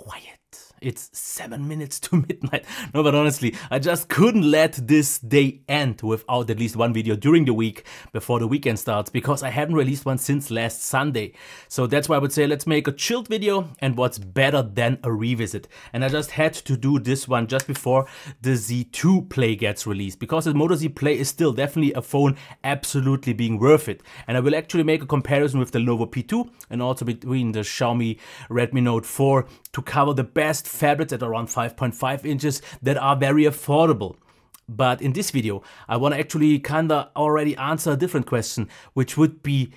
quiet. It's 7 minutes to midnight. No, but honestly, I just couldn't let this day end without at least one video during the week before the weekend starts, because I haven't released one since last Sunday. So that's why I would say let's make a chilled video, and what's better than a revisit. And I just had to do this one just before the Z2 Play gets released, because the Moto Z Play is still definitely a phone absolutely being worth it. And I will actually make a comparison with the Lenovo P2 and also between the Xiaomi Redmi Note 4 to cover the best phablets at around 5.5 inches that are very affordable. But in this video, I want to actually kinda already answer a different question, which would be,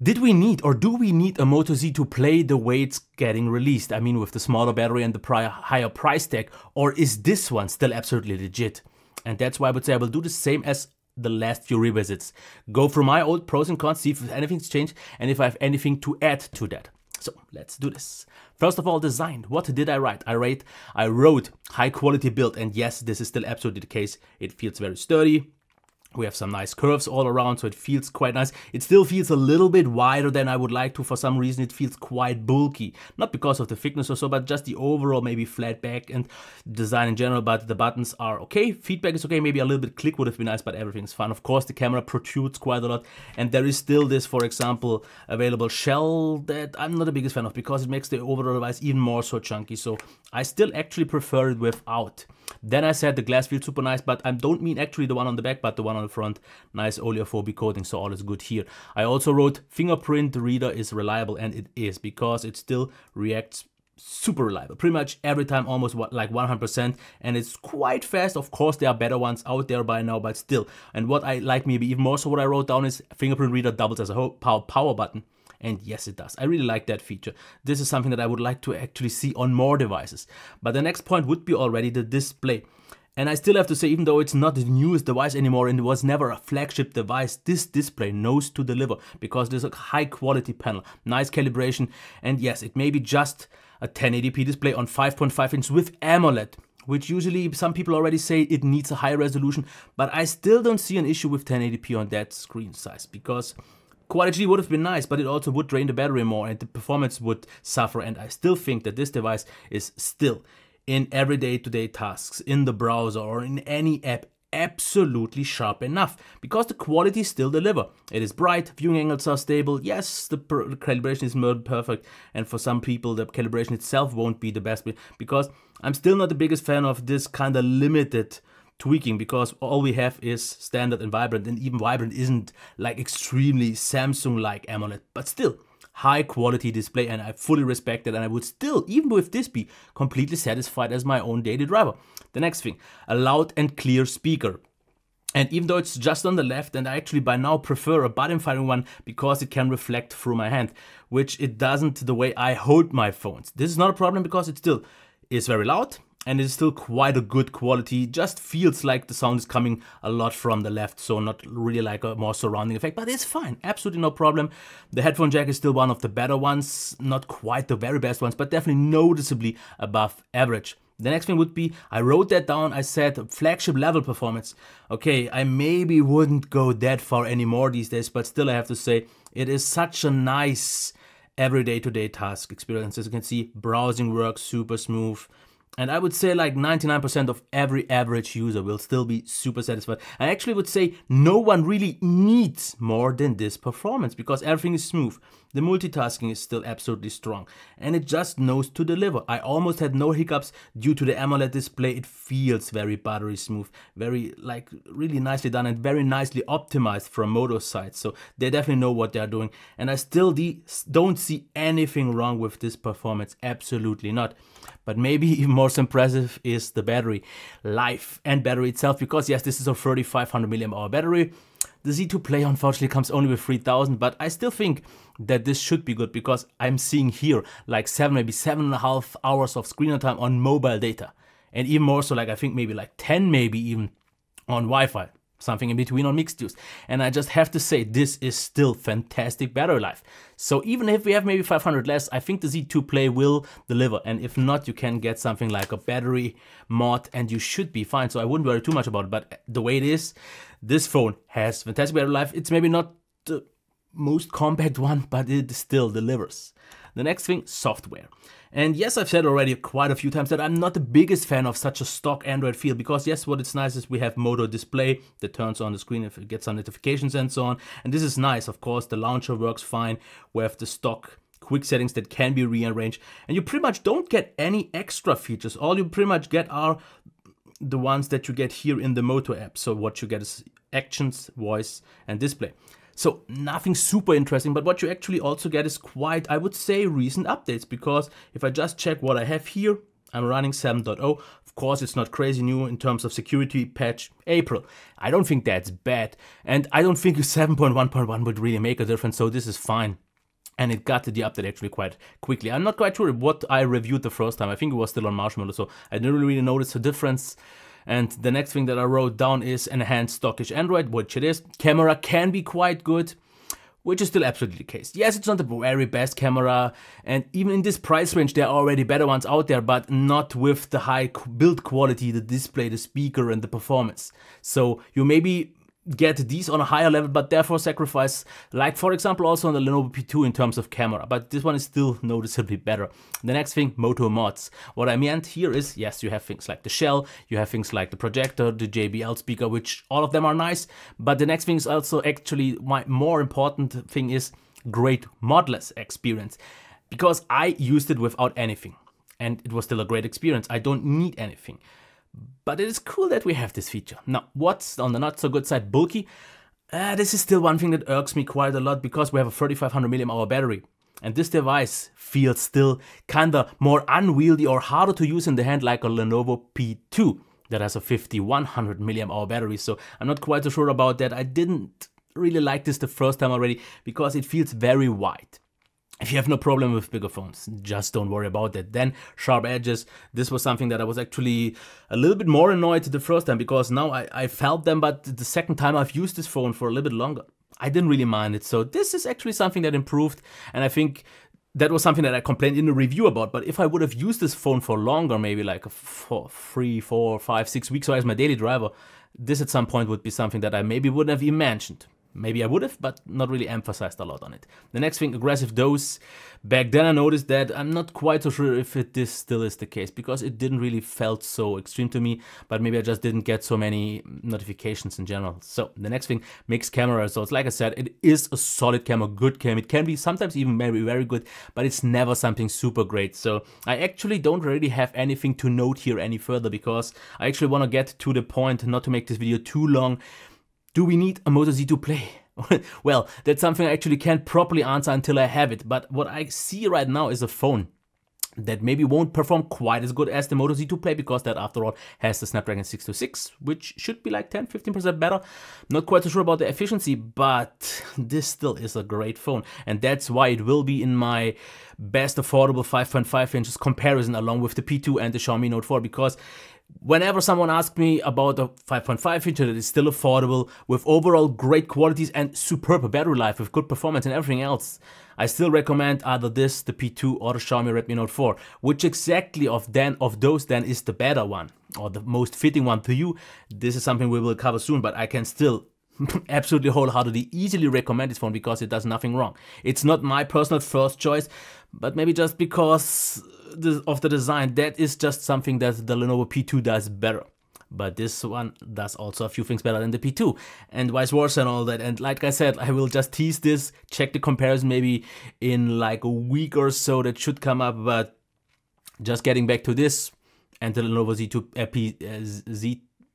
did we need or do we need a Moto Z2 Play the way it's getting released? I mean, with the smaller battery and the higher price tag, or is this one still absolutely legit? And that's why I would say I will do the same as the last few revisits. Go through my old pros and cons, see if anything's changed and if I have anything to add to that. So let's do this. First of all, design. What did I write? I wrote high quality build, and yes, this is still absolutely the case. It feels very sturdy. We have some nice curves all around, so it feels quite nice. It still feels a little bit wider than I would like to. For some reason, it feels quite bulky. Not because of the thickness or so, but just the overall maybe flat back and design in general. But the buttons are okay. Feedback is okay. Maybe a little bit click would have been nice, but everything's fine. Of course, the camera protrudes quite a lot. And there is still this, for example, available shell that I'm not the biggest fan of, because it makes the overall device even more so chunky. So I still actually prefer it without. Then I said the glass feels super nice, but I don't mean actually the one on the back, but the one on the front. Nice oleophobic coating, so all is good here. I also wrote fingerprint reader is reliable, and it is, because it still reacts super reliable. Pretty much every time, almost like 100%, and it's quite fast. Of course, there are better ones out there by now, but still. And what I like maybe even more so what I wrote down is fingerprint reader doubles as a power button. And yes, it does. I really like that feature. This is something that I would like to actually see on more devices. But the next point would be already the display. And I still have to say, even though it's not the newest device anymore and it was never a flagship device, this display knows to deliver, because there's a high quality panel, nice calibration, and yes, it may be just a 1080p display on 5.5 inches with AMOLED, which usually some people already say it needs a higher resolution, but I still don't see an issue with 1080p on that screen size, because Quad HD would have been nice, but it also would drain the battery more and the performance would suffer. And I still think that this device is still, in everyday to-day tasks, in the browser or in any app, absolutely sharp enough, because the quality still delivers. It is bright, viewing angles are stable. Yes, the calibration is more perfect, and for some people the calibration itself won't be the best, because I'm still not the biggest fan of this kind of limited tweaking, because all we have is standard and vibrant, and even vibrant isn't like extremely Samsung-like AMOLED, but still high quality display, and I fully respect it, and I would still, even with this, be completely satisfied as my own daily driver. The next thing, a loud and clear speaker. And even though it's just on the left, and I actually by now prefer a button firing one, because it can reflect through my hand, which it doesn't the way I hold my phones. This is not a problem, because it still is very loud, and it's still quite a good quality. Just feels like the sound is coming a lot from the left, so not really like a more surrounding effect, but it's fine, absolutely no problem. The headphone jack is still one of the better ones, not quite the very best ones, but definitely noticeably above average. The next thing would be, I wrote that down, I said flagship level performance. Okay, I maybe wouldn't go that far anymore these days, but still I have to say, it is such a nice everyday to-day task experience. As you can see, browsing works super smooth. And I would say like 99% of every average user will still be super satisfied. I actually would say no one really needs more than this performance, because everything is smooth. The multitasking is still absolutely strong, and it just knows to deliver. I almost had no hiccups due to the AMOLED display. It feels very buttery smooth, very like really nicely done, and very nicely optimized from Moto's side. So they definitely know what they're doing. And I still don't see anything wrong with this performance, absolutely not. But maybe even more impressive is the battery life and battery itself, because yes, this is a 3500 mAh battery. The Z2 Play unfortunately comes only with 3000, but I still think that this should be good, because I'm seeing here like 7, maybe 7.5 hours of screen time on mobile data, and even more so, like I think maybe like 10, maybe even on Wi-Fi. Something in between on mixed use. And I just have to say, this is still fantastic battery life. So even if we have maybe 500 less, I think the Z2 Play will deliver. And if not, you can get something like a battery mod and you should be fine. So I wouldn't worry too much about it. But the way it is, this phone has fantastic battery life. It's maybe not the most compact one, but it still delivers. The next thing, software. And yes, I've said already quite a few times that I'm not the biggest fan of such a stock Android feel, because yes, what it's nice is we have Moto display that turns on the screen if it gets some notifications and so on. And this is nice. Of course, the launcher works fine. We have the stock quick settings that can be rearranged. And you pretty much don't get any extra features. All you pretty much get are the ones that you get here in the Moto app. So what you get is actions, voice, and display. So nothing super interesting, but what you actually also get is quite, I would say, recent updates, because if I just check what I have here, I'm running 7.0. Of course, it's not crazy new in terms of security patch April. I don't think that's bad, and I don't think 7.1.1 would really make a difference, so this is fine. And it got to the update actually quite quickly. I'm not quite sure what I reviewed the first time. I think it was still on Marshmallow, so I didn't really notice a difference. And the next thing that I wrote down is enhanced stockish Android, which it is. Camera can be quite good, which is still absolutely the case. Yes, it's not the very best camera, and even in this price range there are already better ones out there, but not with the high build quality, the display, the speaker, and the performance. So you maybe get these on a higher level, but therefore sacrifice, like for example also on the Lenovo P2 in terms of camera, but this one is still noticeably better. The next thing, Moto mods. What I meant here is, yes, you have things like the shell, you have things like the projector, the JBL speaker, which all of them are nice, but the next thing is also actually my more important thing is great modless experience, because I used it without anything and it was still a great experience. I don't need anything. But it is cool that we have this feature. Now, what's on the not so good side? Bulky. This is still one thing that irks me quite a lot, because we have a 3500 mAh battery. And this device feels still kinda more unwieldy or harder to use in the hand, like a Lenovo P2 that has a 5100 mAh battery. So I'm not quite so sure about that. I didn't really like this the first time already, because it feels very wide. If you have no problem with bigger phones, just don't worry about that. Then sharp edges. This was something that I was actually a little bit more annoyed the first time, because now I felt them, but the second time I've used this phone for a little bit longer, I didn't really mind it. So this is actually something that improved, and I think that was something that I complained in the review about. But if I would have used this phone for longer, maybe like 3, 4, 5, 6 weeks, or as my daily driver, this at some point would be something that I maybe wouldn't have even mentioned. Maybe I would have, but not really emphasized a lot on it. The next thing, aggressive dose. Back then I noticed that. I'm not quite so sure if this still is the case, because it didn't really felt so extreme to me, but maybe I just didn't get so many notifications in general. So the next thing, mixed camera results. Like I said, it is a solid camera, good camera. It can be sometimes even very, very good, but it's never something super great. So I actually don't really have anything to note here any further, because I actually want to get to the point, not to make this video too long. Do we need a Moto Z2 Play? Well, that's something I actually can't properly answer until I have it. But what I see right now is a phone that maybe won't perform quite as good as the Moto Z2 Play, because that after all has the Snapdragon 626, which should be like 10-15% better. Not quite so sure about the efficiency, but this still is a great phone. And that's why it will be in my best affordable 5.5 inches comparison, along with the P2 and the Xiaomi Note 4, because whenever someone asks me about a 5.5 inch that is still affordable with overall great qualities and superb battery life with good performance and everything else, I still recommend either this, the P2, or the Xiaomi Redmi Note 4. Which exactly of those is the better one, or the most fitting one to you? This is something we will cover soon, but I can still absolutely wholeheartedly easily recommend this phone, because it does nothing wrong. It's not my personal first choice, but maybe just because of the design, that is just something that the Lenovo P2 does better. But this one does also a few things better than the P2, and vice versa and all that. And like I said, I will just tease this, check the comparison maybe in like a week or so, that should come up. But just getting back to this and the Lenovo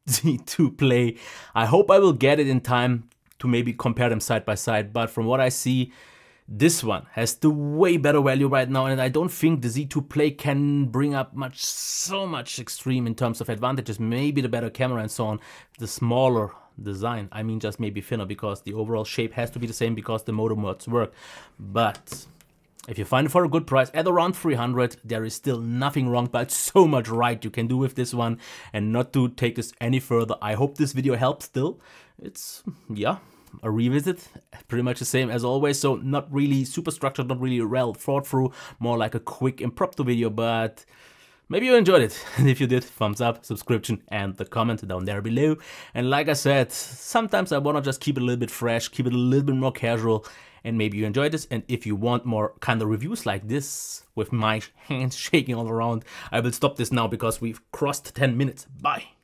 Z2 Play, I hope I will get it in time to maybe compare them side by side. But from what I see, this one has the way better value right now, and I don't think the Z2 Play can bring up so much extreme in terms of advantages. Maybe the better camera and so on, the smaller design, I mean just maybe thinner, because the overall shape has to be the same, because the Moto mods work. But if you find it for a good price at around 300, there is still nothing wrong, but so much right you can do with this one. And not to take this any further, I hope this video helps still. It's, yeah, a revisit, pretty much the same as always, so not really super structured, not really well thought through, more like a quick impromptu video, but maybe you enjoyed it. And if you did, thumbs up, subscription, and the comment down there below. And like I said, sometimes I want to just keep it a little bit fresh, keep it a little bit more casual, and maybe you enjoyed this. And if you want more kind of reviews like this, with my hands shaking all around, I will stop this now because we've crossed 10 minutes. Bye.